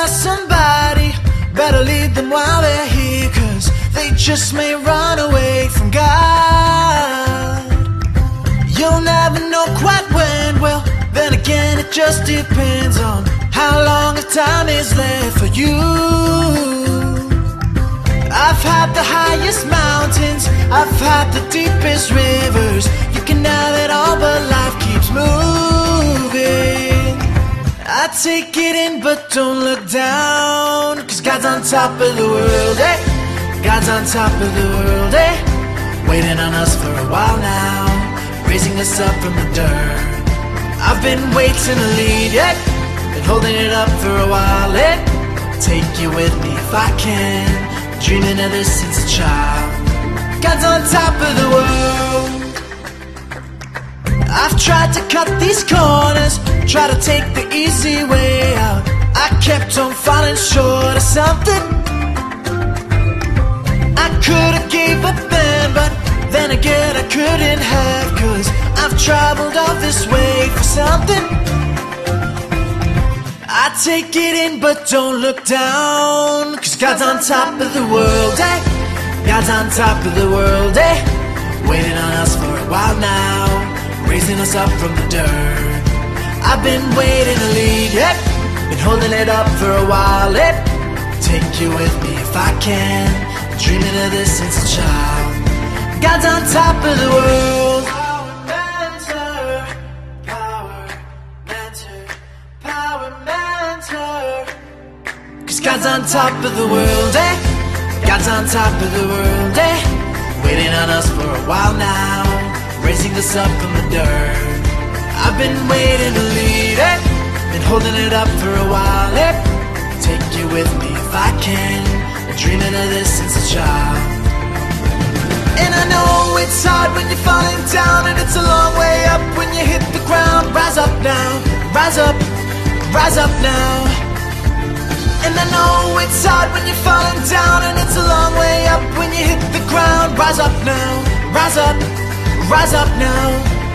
lost somebody, better lead them while they're here, 'cause they just may run away from God. You'll never know quite when, well, then again it just depends on how long of time is left for you. I've had the highest mountains, I've had the deepest rivers. You can have it all, but life keeps moving. I take it in, but don't look down, 'cause God's on top of the world, eh? God's on top of the world, eh? Waiting on us for a while now, raising us up from the dirt. I've been waiting to lead, yeah, been holding it up for a while, eh? Take you with me if I can, dreaming of this since a child. God's on top of the world. I've tried to cut these corners, try to take the easy way out. I kept on falling short of something. I could've gave up then, but then again I couldn't have, 'cause I've traveled all this way for something. I take it in, but don't look down, 'cause God's on top of the world, eh? God's on top of the world, eh? Waiting on us for a while now, raising us up from the dirt. I've been waiting to lead, eh? Been holding it up for a while, eh? Take you with me if I can, dreaming of this since a child. God's on top of the world. Power mentor, power mentor, power mentor. 'Cause God's on top of the world, eh? God's on top of the world, eh? Waiting on us for a while now, raising us up from the dirt. I've been waiting to lead, eh? Been holding it up for a while, eh? Take you with me if I can, dreaming of this since a child. And I know it's hard when you're falling down, and it's a long way up when you hit the ground. Rise up now, rise up, rise up now. And I know it's hard when you're falling down, and it's a long way up when you hit the ground. Rise up now, rise up, rise up now.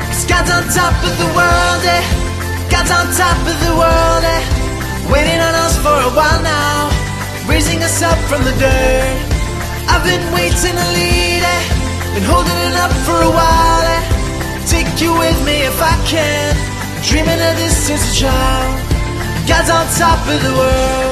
'Cause God's on top of the world, eh? God's on top of the world, eh? Waiting on us for a while now, raising us up from the dirt. I've been waiting to lead, eh? Been holding it up for a while, eh? Take you with me if I can, dreaming of this since a child. God's on top of the world.